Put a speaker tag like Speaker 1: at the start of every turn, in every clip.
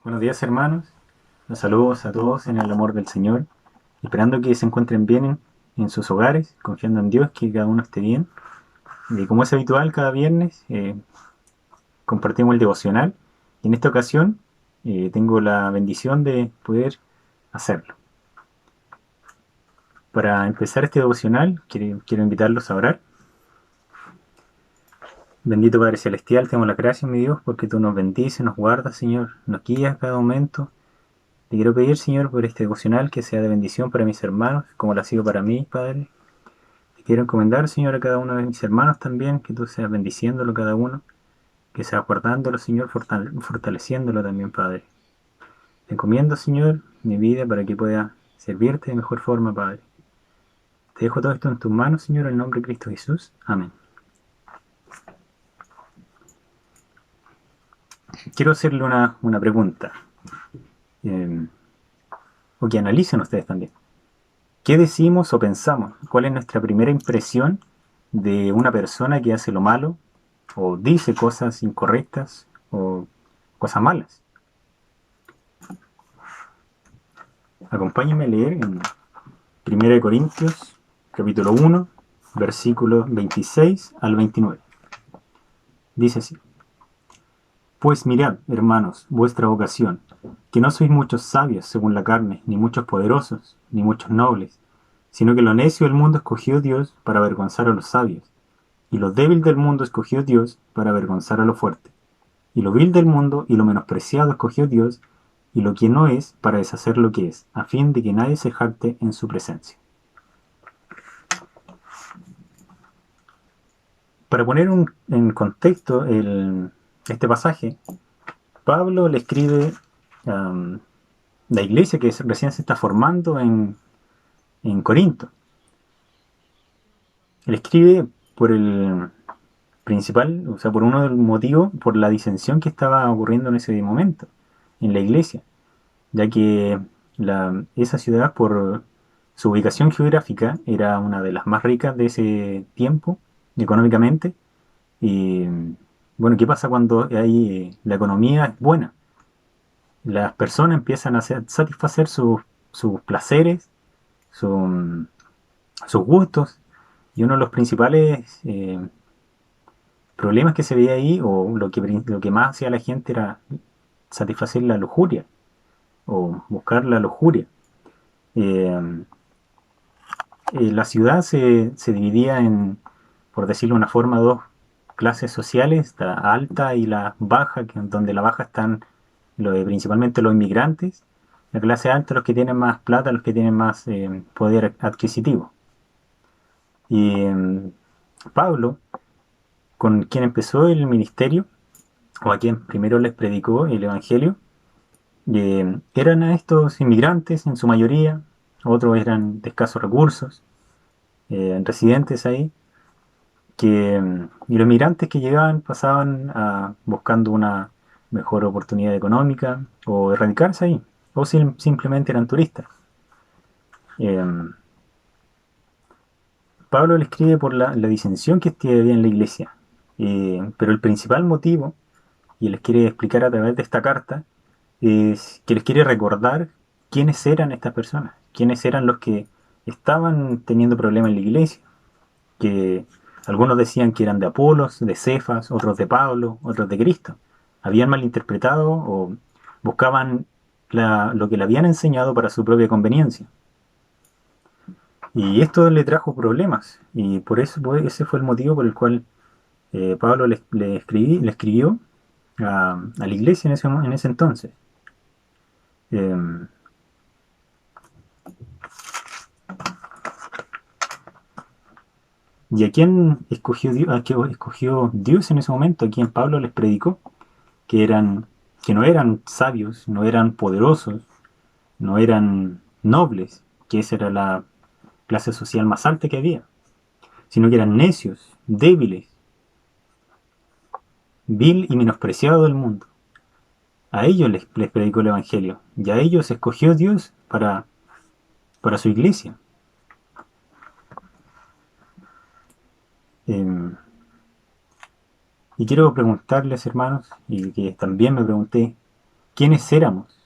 Speaker 1: Buenos días, hermanos. Los saludos a todos en el amor del Señor, esperando que se encuentren bien en sus hogares, confiando en Dios que cada uno esté bien. Y como es habitual, cada viernes compartimos el devocional. Y en esta ocasión tengo la bendición de poder hacerlo. Para empezar este devocional, quiero invitarlos a orar. Bendito Padre Celestial, te damos la gracia, mi Dios, porque tú nos bendices, nos guardas, Señor, nos guías a cada momento. Te quiero pedir, Señor, por este devocional que sea de bendición para mis hermanos, como lo ha sido para mí, Padre. Te quiero encomendar, Señor, a cada uno de mis hermanos también, que tú seas bendiciéndolo cada uno, que seas guardándolo, Señor, fortaleciéndolo también, Padre. Te encomiendo, Señor, mi vida para que pueda servirte de mejor forma, Padre. Te dejo todo esto en tus manos, Señor, en el nombre de Cristo Jesús. Amén. Quiero hacerle una pregunta, eh, o que analicen ustedes también. ¿Qué decimos o pensamos? ¿Cuál es nuestra primera impresión de una persona que hace lo malo o dice cosas incorrectas o cosas malas? Acompáñenme a leer en 1 Corintios, capítulo 1, versículos 26 al 29. Dice así: Pues mirad, hermanos, vuestra vocación, que no sois muchos sabios según la carne, ni muchos poderosos, ni muchos nobles, sino que lo necio del mundo escogió Dios para avergonzar a los sabios, y lo débil del mundo escogió Dios para avergonzar a lo fuerte, y lo vil del mundo y lo menospreciado escogió Dios, y lo que no es para deshacer lo que es, a fin de que nadie se jacte en su presencia. Para poner en contexto este pasaje, Pablo le escribe a la iglesia que recién se está formando en Corinto. Él escribe por el principal, o sea, por uno de los motivos, por la disensión que estaba ocurriendo en ese momento en la iglesia, ya que esa ciudad, por su ubicación geográfica, era una de las más ricas de ese tiempo, económicamente. Y bueno, ¿qué pasa cuando la economía es buena? Las personas empiezan a satisfacer sus placeres, su- sus gustos, y uno de los principales problemas que se veía ahí, o lo que más hacía la gente, era satisfacer la lujuria, o buscar la lujuria. Eh, la ciudad se dividía en, por decirlo de una forma, dos clases sociales, la alta y la baja, donde la baja están principalmente los inmigrantes, la clase alta los que tienen más plata, los que tienen más poder adquisitivo. Y Pablo, con quien empezó el ministerio, o a quien primero les predicó el Evangelio, eran a estos inmigrantes en su mayoría, otros eran de escasos recursos, residentes ahí, y los migrantes que llegaban pasaban buscando una mejor oportunidad económica o erradicarse ahí, o simplemente eran turistas. Eh, Pablo le escribe por la disensión que había en la iglesia, pero el principal motivo, y les quiere explicar a través de esta carta, es que les quiere recordar quiénes eran estas personas, quiénes eran los que estaban teniendo problemas en la iglesia, que algunos decían que eran de Apolos, de Cefas, otros de Pablo, otros de Cristo. Habían malinterpretado o buscaban lo que le habían enseñado para su propia conveniencia. Y esto le trajo problemas, y por eso ese fue el motivo por el cual Pablo le escribió a la iglesia en ese entonces. Eh, ¿Y a quién escogió Dios en ese momento? A quien Pablo les predicó, que eran, que no eran sabios, no eran poderosos, no eran nobles, que esa era la clase social más alta que había, sino que eran necios, débiles, vil y menospreciados del mundo. A ellos les predicó el Evangelio, y a ellos escogió Dios para su iglesia. Eh, y quiero preguntarles, hermanos, y que también me pregunté, quiénes éramos,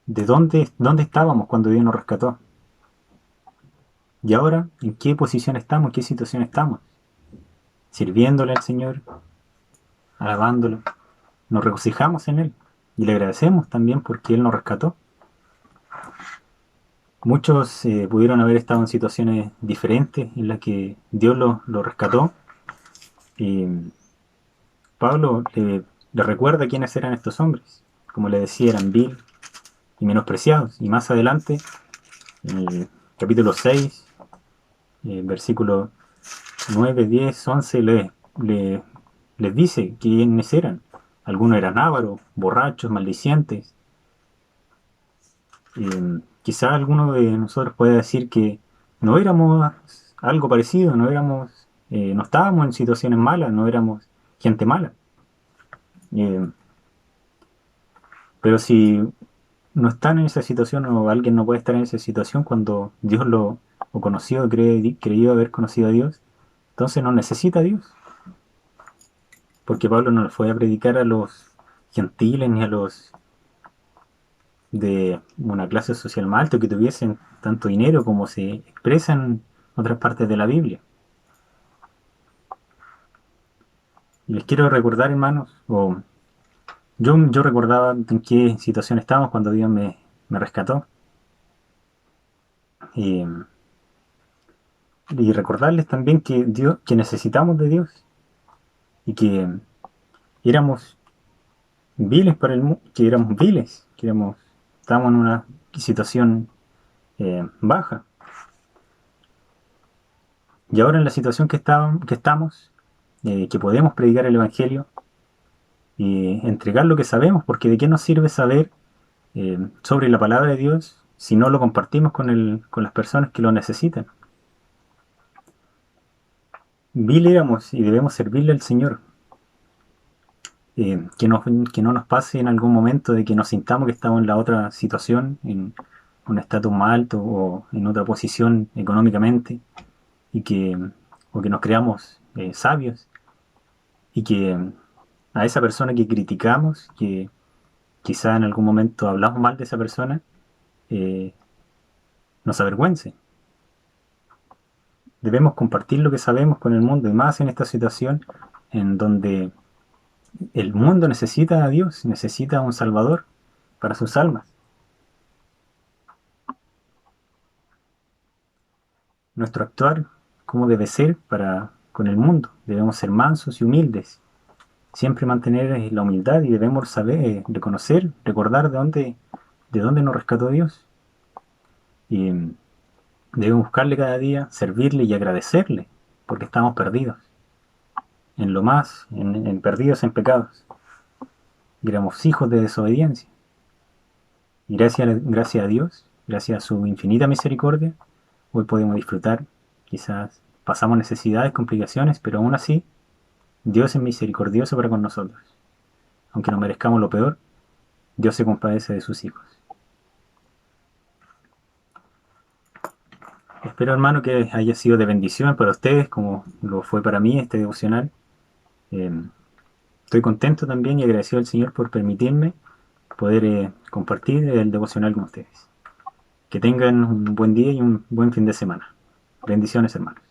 Speaker 1: de dónde estábamos cuando Dios nos rescató. Y ahora, ¿en qué posición estamos? ¿En qué situación estamos? Sirviéndole al Señor, alabándolo. Nos regocijamos en Él y le agradecemos también porque Él nos rescató. Muchos pudieron haber estado en situaciones diferentes en las que Dios lo rescató. Y Pablo le recuerda quiénes eran estos hombres. Como le decía, eran vil y menospreciados. Y más adelante, en el capítulo 6, versículo 9, 10, 11, les dice quiénes eran. Algunos eran ávaros, borrachos, maldicientes. Quizá alguno de nosotros pueda decir que no éramos algo parecido, no estábamos en situaciones malas, no éramos gente mala. Eh, pero si no están en esa situación o alguien no puede estar en esa situación cuando Dios lo o conoció, creyó haber conocido a Dios, entonces no necesita a Dios. Porque Pablo no le fue a predicar a los gentiles ni a los de una clase social más alta que tuviesen tanto dinero como se expresa en otras partes de la Biblia. Y les quiero recordar, hermanos, yo recordaba en qué situación estábamos cuando Dios me rescató. Y, y recordarles también que necesitamos de Dios y que éramos viles para el mundo, que éramos viles, estábamos en una situación baja. Y ahora en la situación que estamos, que podemos predicar el Evangelio y entregar lo que sabemos, porque de qué nos sirve saber sobre la palabra de Dios si no lo compartimos con las personas que lo necesitan. Vil éramos y debemos servirle al Señor. Que no nos pase en algún momento de que nos sintamos que estamos en la otra situación, en un estatus más alto o en otra posición económicamente, y o que nos creamos sabios, y que a esa persona que criticamos, que quizá en algún momento hablamos mal de esa persona, eh, nos avergüence. Debemos compartir lo que sabemos con el mundo, y más en esta situación en donde el mundo necesita a Dios, necesita a un Salvador para sus almas. Nuestro actuar, ¿cómo debe ser para con el mundo? Debemos ser mansos y humildes, siempre mantener la humildad y debemos saber, reconocer, recordar de dónde nos rescató Dios. Y debemos buscarle cada día, servirle y agradecerle, porque estamos perdidos, perdidos en pecados. Y éramos hijos de desobediencia. Y gracias a Dios, gracias a su infinita misericordia, hoy podemos disfrutar. Quizás pasamos necesidades, complicaciones, pero aún así, Dios es misericordioso para con nosotros. Aunque no merezcamos lo peor, Dios se compadece de sus hijos. Espero, hermano, que haya sido de bendición para ustedes, como lo fue para mí este devocional. Eh, Estoy contento también y agradecido al Señor por permitirme poder compartir el devocional con ustedes. Que tengan un buen día y un buen fin de semana. Bendiciones, hermanos.